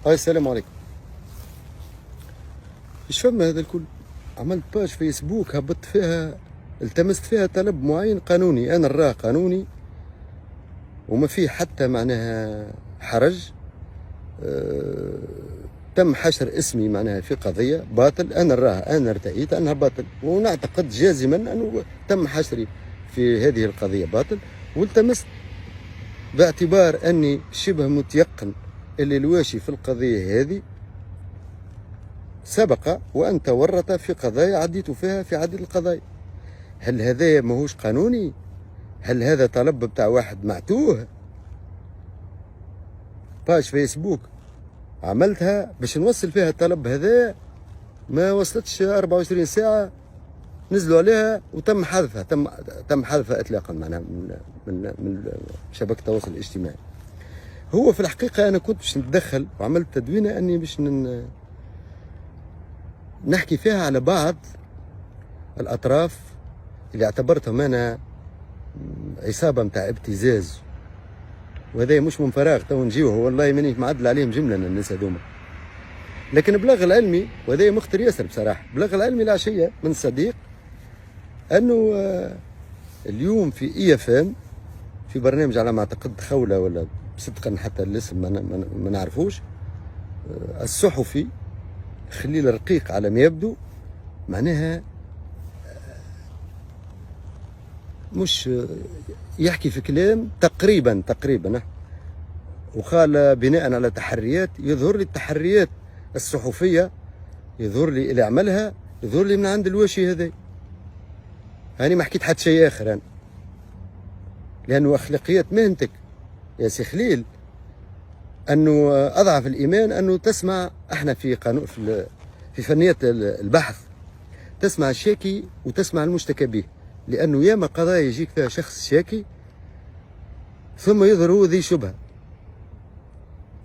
هاي السلام عليكم. ايش فما هذا الكل؟ عملت باج فيسبوك هبطت فيها، التمست فيها طلب معين قانوني، انا نراه قانوني وما فيه حتى معناها حرج. أه تم حشر اسمي معناها في قضية باطل، انا نراها، انا ارتأيت انها باطل، ونعتقد جازما انه تم حشري في هذه القضية باطل، والتمست باعتبار اني شبه متيقن اللي الواشي في القضية هذه سبق وأن تورط في قضايا عديت فيها في عديد القضايا. هل هذا ماهوش قانوني؟ هل هذا طلب بتاع واحد معتوه؟ باج فيسبوك عملتها باش نوصل فيها الطلب هذا، ما وصلتش 24 ساعة نزلوا عليها وتم حذفها، تم حذفها إطلاقا معناها من شبكة التواصل الاجتماعي. هو في الحقيقة أنا كنت باش نتدخل وعملت تدوينة أني باش نحكي فيها على بعض الأطراف اللي اعتبرتهم أنا عصابة متاع ابتزاز، وهذا مش من فراغ، تو نجيوه والله ماني معدل عليهم جملة الناس هذوما. لكن بلغ العلمي، وهذا مخطر ياسر بصراحة، بلغ العلمي العشية من صديق أنه اليوم في EFM في برنامج على ما أعتقد خولة ولا صدقا حتى الاسم ما نعرفوش، الصحفي خليل رقيق على ما يبدو معناها مش يحكي في كلام تقريبا وقال بناء على تحريات، يظهر لي التحريات الصحفية، يظهر لي اللي عملها، يظهر لي من عند الواشي هذا. هاني ما حكيت حتى شيء آخر أنا، لأنه أخلاقيات مهنتك يا سي خليل أنه أضعف الإيمان أنه تسمع، احنا في قانون في فنية البحث تسمع الشاكي وتسمع المشتكى به، لأنه ياما قضايا يجيك فيها شخص شاكي ثم يظهر هو ذي شبهة،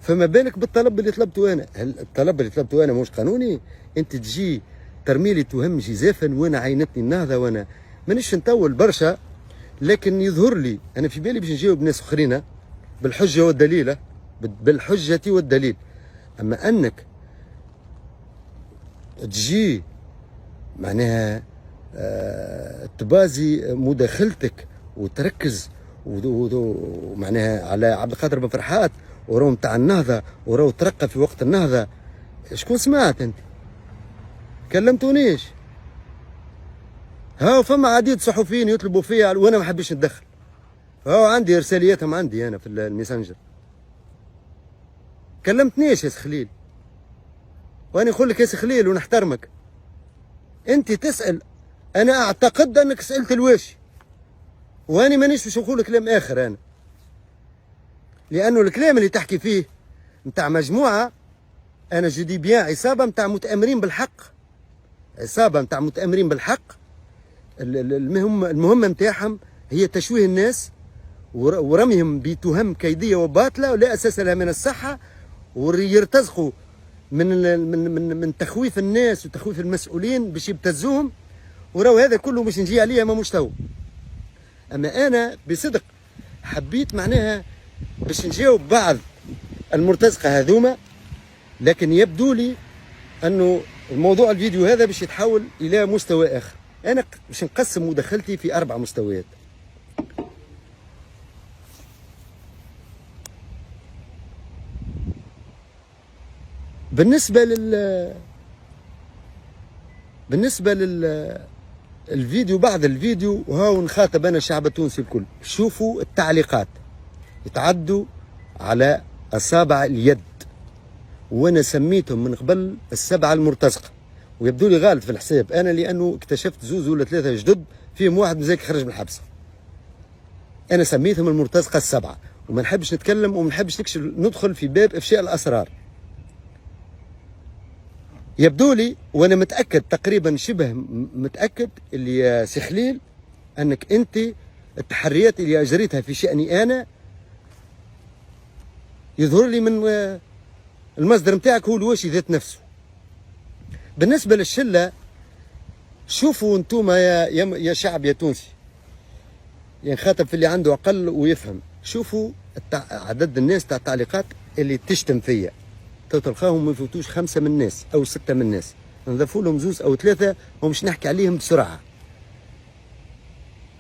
فما بالك بالطلب اللي طلبته أنا؟ هل الطلب اللي طلبته أنا مش قانوني؟ أنت تجي ترمي لي تهم جزافا وأنا عينتني النهضة، وأنا مانيش نطول برشا، لكن يظهر لي أنا في بالي باش نجاوب ناس أخرين بالحجة والدليل، بالحجة والدليل. أما أنك تجي معناها تبازي مداخلتك وتركز ومعناها على عبد القادر بن فرحات وراو متاع النهضة وراو ترقى في وقت النهضة، شكون سمعت انت؟ كلمتونيش. هاو فما عديد صحفيين يطلبوا فيا وانا ما حبيش نتدخل، هاو عندي رسالياتهم عندي انا في الميسنجر. كلمتنيش يا خليل، وانا نقول لك يا خليل ونحترمك، انت تسأل، انا اعتقد انك سألت الواشي، واني مانيش باش نقول كلام اخر انا، لانه الكلام اللي تحكي فيه نتاع مجموعه، انا جدي بيان عصابه نتاع متآمرين بالحق، عصابه نتاع متآمرين بالحق. المهمه نتاعهم هي تشويه الناس ورميهم بتهم كيديه وباطله ولا اساس لها من الصحه، ويرتزقوا من تخويف الناس وتخويف المسؤولين باش يبتزوهم، وراو هذا كله باش نجي عليه ما مستوى. اما انا بصدق حبيت معناها باش نجاوب بعض المرتزقه هذوما، لكن يبدو لي انه الموضوع الفيديو هذا باش يتحول الى مستوى اخر. انا باش نقسم مداخلتي في 4 مستويات. بالنسبه الفيديو، بعد الفيديو وهاو نخاطب انا الشعب التونسي الكل، شوفوا التعليقات يتعدوا على اصابع اليد، وانا سميتهم من قبل السبعه المرتزقه، ويبدو لي غالط في الحساب انا، لانه اكتشفت زوز ولا 3 جدد، فيهم واحد مزاك خرج من الحبس. انا سميتهم المرتزقه ال7، وما نحبش نتكلم وما نحبش ندخل في باب افشاء الاسرار. يبدو لي وانا متاكد تقريبا شبه متاكد اللي يا سي خليل انك انت التحريات اللي اجريتها في شاني انا يظهر لي من المصدر نتاعك هو الواشي ذات نفسه. بالنسبه للشله، شوفوا انتم يا شعب يا تونسي، يعني خاطب في اللي عنده عقل ويفهم، شوفوا عدد الناس تاع التعليقات اللي تشتم فيا، تو تلقاهم ما يفوتوش 5 من الناس او 6 من الناس، نضيفوا لهم 2 أو 3 ومش نحكي عليهم بسرعه.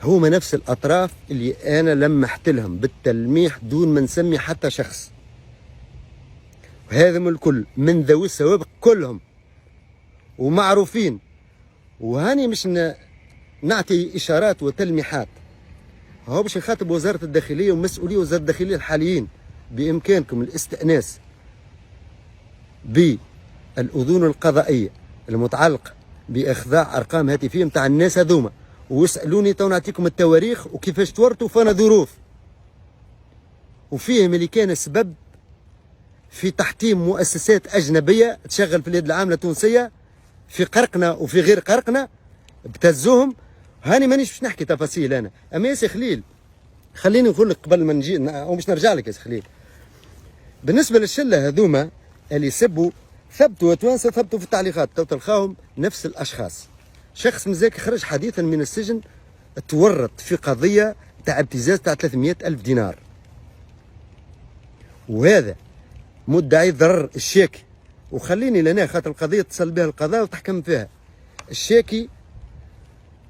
هما نفس الاطراف اللي انا لمحت لهم بالتلميح دون ما نسمي حتى شخص، وهذم الكل من ذوي السوابق كلهم ومعروفين. وهاني مش نعطي اشارات وتلميحات، هو باش يخاطب وزاره الداخليه ومسؤولي وزاره الداخليه الحاليين. بامكانكم الاستئناس بالاذون القضائيه المتعلقه باخضاع ارقام هاتفيه نتاع الناس هذوما، واسالوني تو نعطيكم التواريخ وكيفاش تورطوا فانا ظروف وفيهم اللي كان سبب في تحطيم مؤسسات اجنبيه تشغل في اليد العامله التونسيه في قرقنا وفي غير قرقنا، ابتزوهم. هاني مانيش باش نحكي تفاصيل انا، اما يا سي خليل خليني نقول لك قبل ما نجي ومش نرجع لك يا سي خليل، بالنسبه للشله هذوما اللي سبوا ثبتوا توانسه ثبتوا في التعليقات، تو تلقاهم نفس الاشخاص. شخص مزاك خرج حديثا من السجن تورط في قضيه تاع ابتزاز تاع 300 ألف دينار، وهذا مدعي ضرر الشاكي. وخليني لنا خاطر القضيه اتصل بها القضاء وتحكم فيها الشاكي،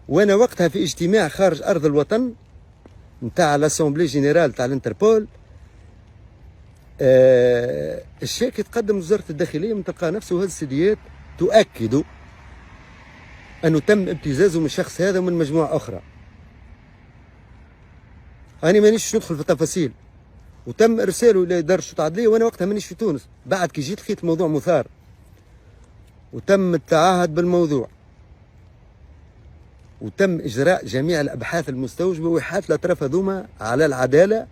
وانا وقتها في اجتماع خارج ارض الوطن نتاع لاسومبلي جينيرال تاع الانتربول. الشاكي تقدم لوزاره الداخليه من تلقى نفسه وهذه السيديات تؤكد انه تم ابتزازه من الشخص هذا ومن مجموعه اخرى. انا مانيش ندخل في التفاصيل، وتم ارساله الى اداره الشرطه العدليه وانا وقتها مانيش في تونس. بعد كي جيت لقيت الموضوع مثار وتم التعهد بالموضوع وتم اجراء جميع الابحاث المستوجبه وإحالة الاطراف هذوما على العداله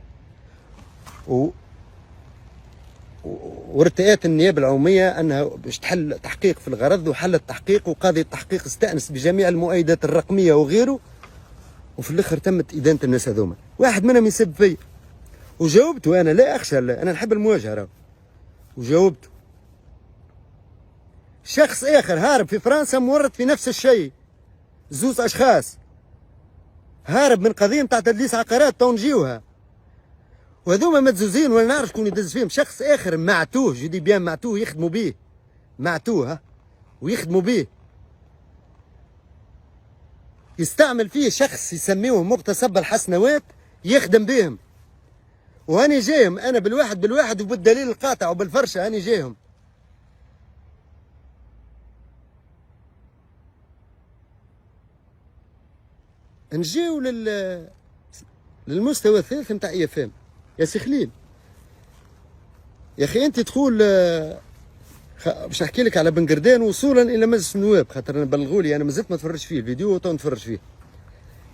وارتئات النيابه العموميه انها باش تحل تحقيق في الغرض، وحل التحقيق وقاضي التحقيق استانس بجميع المؤيدات الرقميه وغيره، وفي الاخر تمت ادانه الناس هذوما. واحد منهم يسب فيا وجاوبته، انا لا اخشى، انا نحب المواجهه راهو، وجاوبته. شخص اخر هارب في فرنسا مورط في نفس الشيء، 2 اشخاص هارب من قضيه نتاع تدليس عقارات تو نجيوها، وهذوما مدزوزين ولا نعرف شكون يدز فيهم. شخص اخر معتوه، جدي بيان معتوه يخدموا به، معتوه ويخدموا به، يستعمل فيه شخص يسميوه مغتصب الحسنوات يخدم بهم. وهاني جايهم انا بالواحد وبالدليل القاطع وبالفرشه، هاني جايهم. نجيو للمستوى الثالث نتاع اي اف ام. يا سي خليل يا اخي انت تقول باش نحكي لك على بن قردان وصولا الى مجلس النواب، خاطر انا بلغوا لي، انا مازلت ما تفرجت فيه الفيديو تو نتفرج فيه،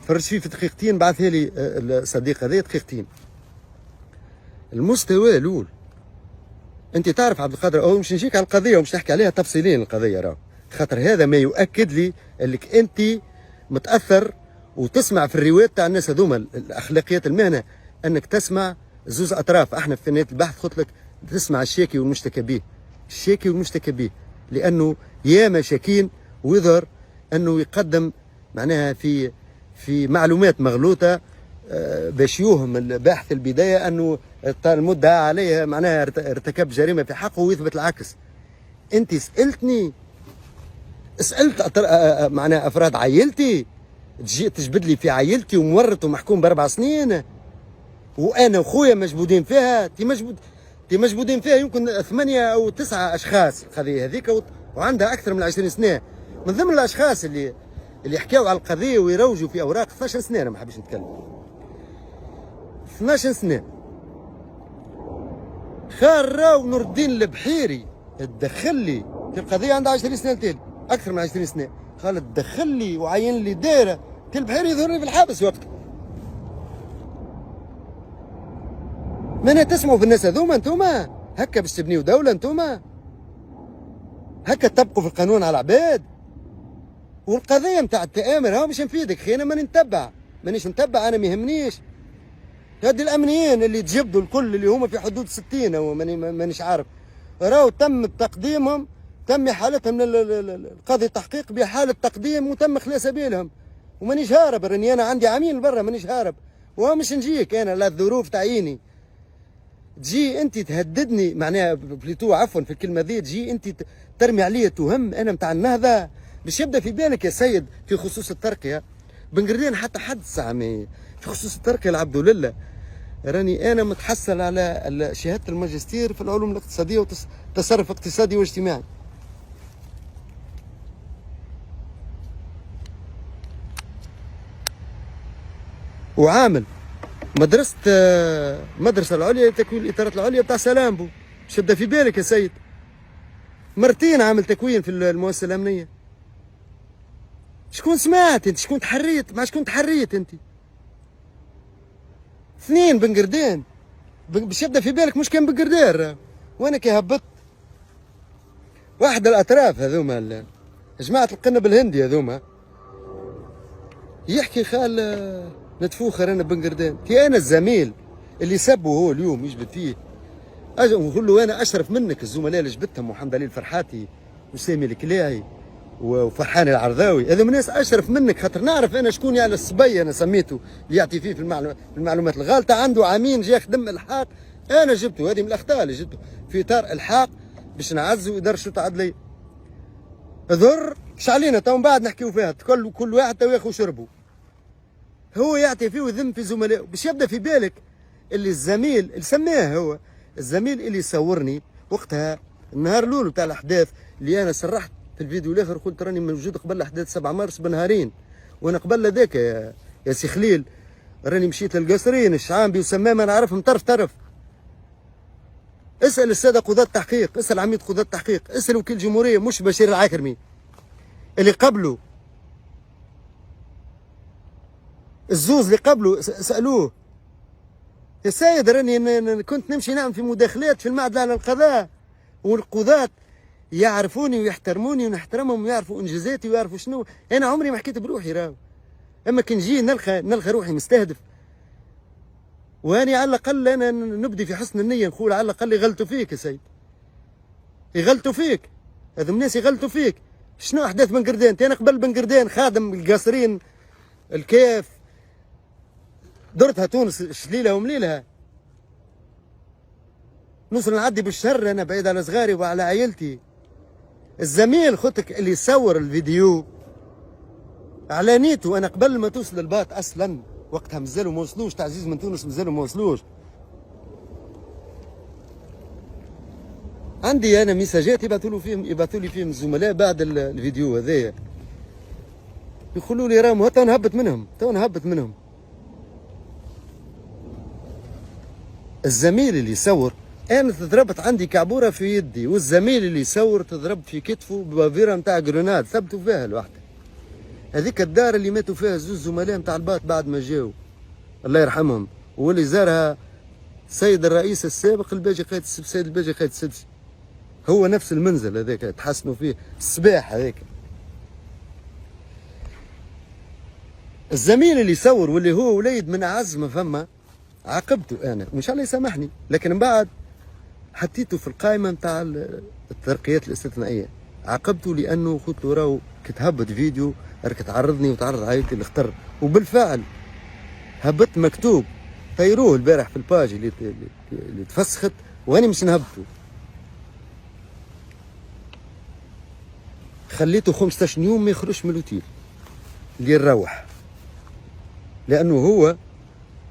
تفرجت فيه في دقيقتين، بعثها لي الصديق هذا دقيقتين. المستوى الاول انت تعرف عبد القادر، او مش نجيك على القضيه ومش نحكي عليها تفصيليا القضيه راهو، خاطر هذا ما يؤكد لي انك انت متاثر وتسمع في الروايات تاع الناس هذوما الاخلاقيات المهنه، انك تسمع 2 اطراف. احنا في نهايه البحث قلت لك تسمع الشاكي والمشتكى به، الشاكي والمشتكى به، لانه ياما شاكين ويظهر انه يقدم معناها في معلومات مغلوطه باش يوهم الباحث البدايه انه المدعى عليه معناها ارتكب جريمه في حقه ويثبت العكس. انت سالت معناها افراد عائلتي، تجي تجبد لي في عائلتي ومورط ومحكوم ب4 سنين، وانا وخويا مجبودين فيها. تي مجبودين فيها يمكن 8 أو 9 اشخاص القضيه هذيك، وعندها اكثر من 20 سنه. من ضمن الاشخاص اللي حكاوا على القضيه ويروجوا في اوراق 12 سنه، انا ما حبيتش نتكلم 12 سنه. خال راو نور الدين البحيري تدخل لي في القضيه، عندها 20 سنه تالي، اكثر من 20 سنه. قال تدخل لي وعين لي دايره البحيري يظهر في الحبس وقتها. من تسمعوا في الناس هذوما انتوما هكا باش تبنيوا دوله؟ انتوما هكا تطبقوا في القانون على العباد؟ والقضيه نتاع التآمر ها باش نفيدك خي، انا مانيش نتبع، انا ما يهمنيش. هادي الامنيين اللي تجبدوا الكل اللي هما في حدود 60 او مانيش عارف، راهو تم تقديمهم، تم احالتهم للقاضي التحقيق بحاله تقديم وتم اخلاء سبيلهم. ومانيش هارب، راني انا عندي عميل برا، مانيش هارب. ومش نجيك انا لا الظروف تعيني تجي انت تهددني، معناها بليتو عفوا في الكلمه ذي، تجي انت ترمي علي تهم انا متاع النهضه. باش يبدا في بالك يا سيد في خصوص الترقيه بن قردان حتى حد سامي في خصوص الترقيه العبد لله. راني انا متحصل على شهاده الماجستير في العلوم الاقتصاديه وتصرف اقتصادي واجتماعي. وعامل مدرسة العليا لتكوين الإطارات العليا بتاع سلامبو. باش يبدا في بالك يا سيد، مرتين عامل تكوين في المؤسسة الأمنية. شكون سمعت انت؟ شكون تحريت؟ مع شكون تحريت انت؟ اثنين بن قردان باش يبدا في بالك، مش كان بن قردان وانا كي هبطت واحد الأطراف هذوما جماعة القنب الهندي هذوما يحكي خال نتفوخر انا بن قردان. تي انا الزميل اللي سبه هو اليوم يجبد فيه ونقول له انا اشرف منك. الزملاء اللي جبتهم محمد علي الفرحاتي وسامي الكلاعي وفرحان العرضاوي هذو ناس اشرف منك، خاطر نعرف انا شكون يعني الصبي انا سميته اللي يعطي فيه في المعلومات الغالطه. عنده عامين جا يخدم الحاق، انا جبته، هذه من الاخطاء اللي جبته في اطار الحاق باش نعزوا اداره الشرطه العدليه. ذر ايش علينا تو من بعد نحكيو فيها، كل واحد تو ياخذ شربه. هو يعطي فيه ويذم في زملائه. باش يبدا في بالك اللي الزميل اللي سماه هو الزميل اللي صورني وقتها النهار الاول بتاع الاحداث، اللي انا صرحت في الفيديو الاخر قلت راني موجود قبل احداث 7 مارس بنهارين، وانا قبل هذاك يا سي خليل راني مشيت للقصرين الشعامبي وسمامه نعرفهم طرف طرف. اسال الساده قضاة التحقيق، اسال عميد قضاة التحقيق، اسال وكيل الجمهوريه مش بشير العكرمي اللي قبله، الزوز اللي قبله سالوه. يا سيد راني كنت نمشي نعمل في مداخلات في المعهد على القضاء، والقضاة يعرفوني ويحترموني ونحترمهم ويعرفوا انجازاتي ويعرفوا شنو. انا عمري ما حكيت بروحي راهو، اما كي نجي نلقى روحي مستهدف، واني على الاقل انا نبدي في حسن النيه نقول على الاقل يغلطوا فيك يا سيد، يغلطوا فيك، هذوم الناس يغلطوا فيك. شنو احداث بن قردان؟ انا قبل بن قردان خادم القاصرين الكيف درتها تونس شليلها ومليلها، نوصل نعدي بالشر انا بعيد على صغاري وعلى عائلتي. الزميل خوتك اللي يصور الفيديو اعلانيته انا قبل ما توصل الباط اصلا، وقتها مازالوا ما وصلوش، تعزيز من تونس مازالوا ما وصلوش. عندي انا ميساجات يبعثوا لي فيهم الزملاء بعد الفيديو هذايا، يقولوا لي راهم تو نهبط منهم. الزميل اللي يصور انا تضربت عندي كعبوره في يدي، والزميل اللي يصور تضرب في كتفه ببافيره نتاع جروناد ثبتوا فيها الوحده. هذيك الدار اللي ماتوا فيها زوج زملاء نتاع الباط بعد ما جاوا الله يرحمهم، واللي زارها السيد الرئيس السابق الباجي قايد السيد الباجي قايد السدسي، هو نفس المنزل هذاك تحسنوا فيه الصباح هذاك. الزميل اللي يصور واللي هو وليد من اعز ما فما عاقبته انا وان شاء الله يسامحني، لكن من بعد حطيته في القائمه نتاع الترقيات الاستثنائيه. عاقبته لانه قلت له راهو كي تهبط فيديو راك تعرضني وتعرض عائلتي للخطر، وبالفعل هبطت مكتوب طيروه البارح في الباج اللي تفسخت واني مش نهبطه. خليته 15 يوم ما يخرجش من الاوتيل اللي نروح، لانه هو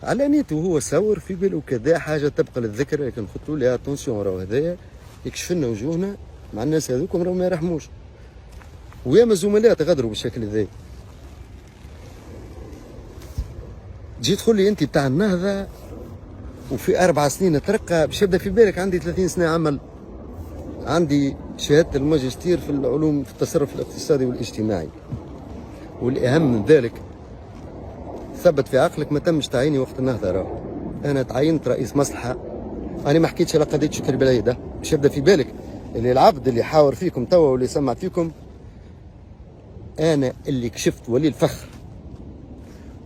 على نيته هو صور في باله كذا حاجه تبقى للذكر، لكن قلت له يا اتونسيون راهو هذايا يكشف لنا وجوهنا مع الناس هذوكم راهو ما يرحموش. وياما زملاء تغدروا بالشكل ذا. تجي تقول لي انت بتاع النهضه وفي 4 سنين اترقى، باش يبدا في بالك عندي 30 سنه عمل، عندي شهاده الماجستير في العلوم في التصرف الاقتصادي والاجتماعي، والاهم من ذلك ثبت في عقلك ما تمش تعييني وقت النهضه. راهو انا تعينت رئيس مصلحه، انا ما حكيتش على قضيه شكري بالعيد، باش يبدا في بالك اللي العبد اللي حاور فيكم توا واللي سمع فيكم انا اللي كشفت ولي الفخر،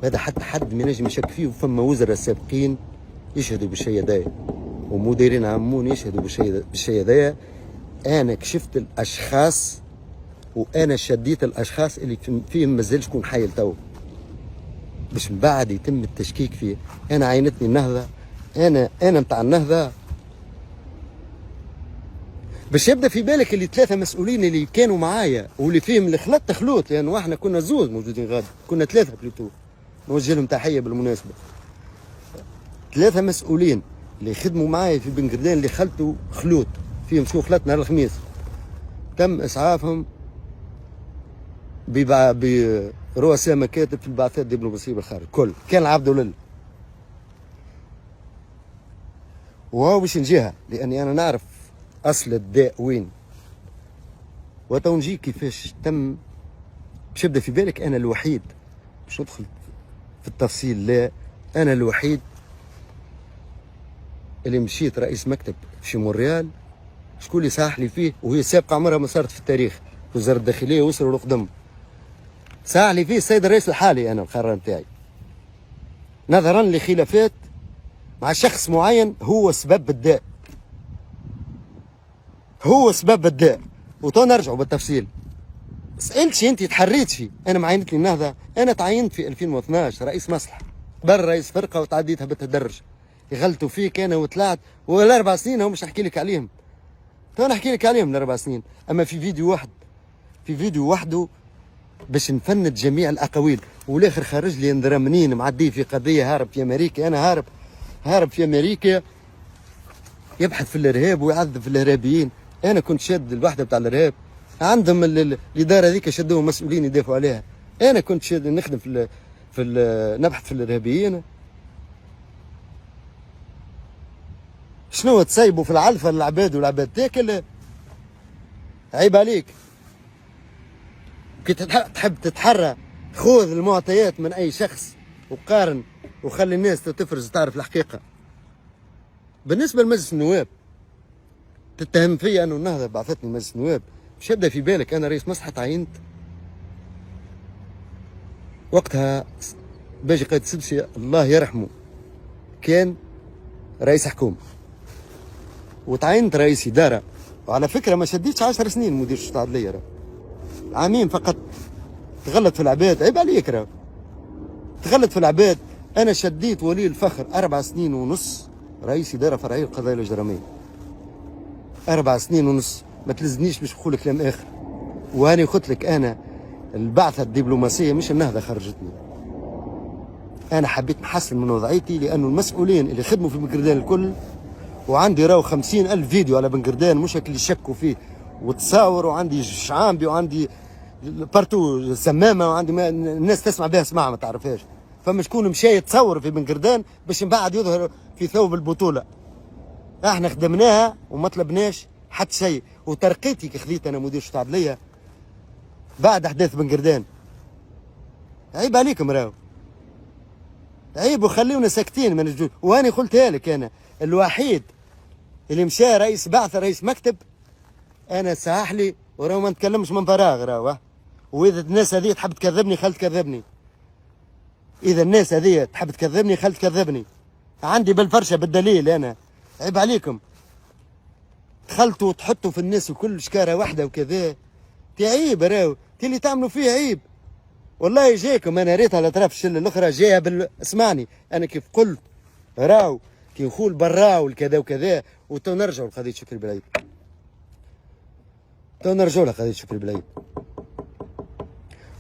وهذا حتى حد ما ينجم يشك فيه. وفما وزراء سابقين يشهدوا بالشيء هذايا ومديرين عامون يشهدوا بالشيء هذايا. انا كشفت الاشخاص وانا شديت الاشخاص اللي فيهم مازال شكون حي لتو، باش من بعد يتم التشكيك فيه. انا عينتني النهضه، انا نتاع النهضه، باش يبدا في بالك اللي 3 مسؤولين اللي كانوا معايا واللي فيهم اللي خلطت خلوط، لانه احنا كنا زوز موجودين غادي، كنا 3 بلوتو، نوجه لهم تحيه بالمناسبه. 3 مسؤولين اللي خدموا معايا في بن قردان اللي خلطوا خلوط، فيهم شو خلط نهار الخميس، تم اسعافهم برؤساء مكاتب في البعثات الدبلوماسيه بالخارج كل، كان العبد لله. وهو باش نجيها لاني انا نعرف اصل الداء وين، وتو نجي كيفاش تم. باش يبدا في بالك انا الوحيد، باش ندخل في التفصيل، لا انا الوحيد اللي مشيت رئيس مكتب في مونريال، شكون اللي ساح لي فيه، وهي سابقه عمرها ما صارت في التاريخ، وزاره الداخليه وصلوا لقدم، ساح لي فيه السيد الرئيس الحالي. انا القرار نتاعي نظرا لخلافات مع شخص معين هو سبب الداء، هو سبب الداء. وتو نرجعوا بالتفصيل. سألتش انت تحريت فيه، انا معينت لي النهضه، انا تعينت في 2012 رئيس مصلحه، قبل رئيس فرقه وتعديتها بالتدرج، يغلطوا فيك انا وطلعت، وال4 سنين هم مش نحكي لك عليهم، تو نحكي لك عليهم ال4 سنين. اما في فيديو واحد، في فيديو وحده باش نفند جميع الاقاويل، والاخر خرج لي انذار منين معدي في قضيه هارب في امريكا، انا هارب في امريكا يبحث في الارهاب ويعذب في الارهابيين. انا كنت شاد الوحده بتاع الارهاب، عندهم الاداره هذيك شدوهم مسؤولين يدافعوا عليها، انا كنت شاد نخدم نبحث في الارهابيين. شنو تسيبوا في العلفه العباد والعباد تاكل؟ عيب عليك. كي تحب تتحرى خذ المعطيات من اي شخص وقارن وخلي الناس تفرز تعرف الحقيقه. بالنسبه لمجلس النواب تتهم فيا انه النهضه بعثتني مجلس النواب، مش يبدا في بالك انا رئيس مصلحه تعينت وقتها باجي قائد سبسي الله يرحمه كان رئيس حكومه، وتعينت رئيس اداره، وعلى فكره ما شديتش 10 سنين مدير الشرطه العدليه، عامين فقط. تغلط في العباد، عيب عليك راه تغلط في العباد. انا شديت ولي الفخر 4 سنين ونص رئيس اداره فرعيه القضايا الاجراميه، 4 سنين ونص، ما تلزنيش باش نقول كلام اخر. وهاني قلت لك انا البعثه الدبلوماسيه مش النهضه خرجتني، انا حبيت نحسن من وضعيتي، لانه المسؤولين اللي خدموا في بن قردان الكل، وعندي راهو 50,000 فيديو على بن قردان مش اللي يشكوا فيه وتصاور، وعندي شعامبي وعندي بارتو سمامه، وعندي الناس تسمع بها اسمعها ما تعرفهاش. فما شكون مشى يتصور في بن قردان باش من بعد يظهر في ثوب البطوله. احنا خدمناها وما طلبناش حتى شيء، وترقيتي كي خذيت انا مدير الشرطه العدليه بعد احداث بن قردان. عيب عليكم راهو، عيب، وخليونا ساكتين ما نجوش. واني قلتها لك انا الوحيد اللي مشى رئيس بعثه رئيس مكتب، انا ساح لي وراهو ما نتكلمش من فراغ راهو. واذا الناس هذه تحب تكذبني خل تكذبني، اذا الناس هذه تحب تكذبني خل تكذبني، عندي بالفرشه بالدليل. انا عيب عليكم تخلطوا وتحطوا في الناس وكل شكاره واحده وكذا، عيب راهو اللي تعملوا فيه عيب. والله جاكم انا ريتها الاطراف الشله الاخرى جايه اسمعني انا كيف قلت راهو كي نقول براو الكذا وكذا. وتو نرجعوا لقضيه شكري بالعيد، تو نرجعوا لقضيه شكري بالعيد،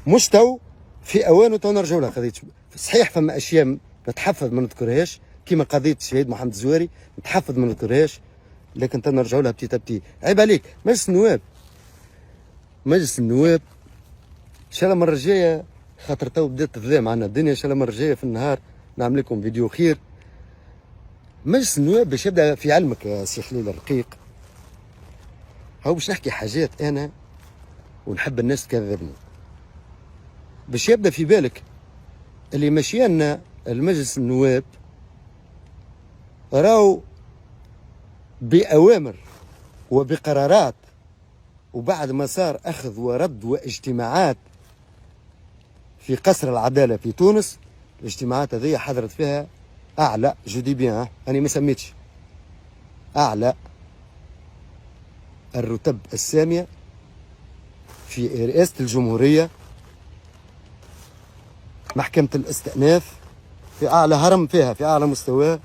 مش تو في اوانه، تو نرجعوا لها قضيه. صحيح فما اشياء نتحفظ ما نذكرهاش كيما قضيه الشهيد محمد الزواري، نتحفظ ما نذكرهاش، لكن تو نرجعوا لها بتي بتي. عيب عليك. مجلس النواب، مجلس النواب ان شاء الله المره الجايه، خاطر تو بدات تفضى معنا الدنيا، ان شاء الله المره الجايه في النهار نعمل لكم فيديو خير. مجلس النواب باش يبدا في علمك يا سي خليل الرقيق، هو باش نحكي حاجات انا ونحب الناس تكذبني، باش يبدا في بالك اللي مشينا المجلس النواب راهو بأوامر وبقرارات، وبعد ما صار أخذ ورد واجتماعات في قصر العدالة في تونس. الاجتماعات هذه حضرت فيها أعلى جودي بيان، أنا ما سميتش، أعلى الرتب السامية في رئاسة الجمهورية، محكمة الاستئناف في أعلى هرم فيها، في أعلى مستوى،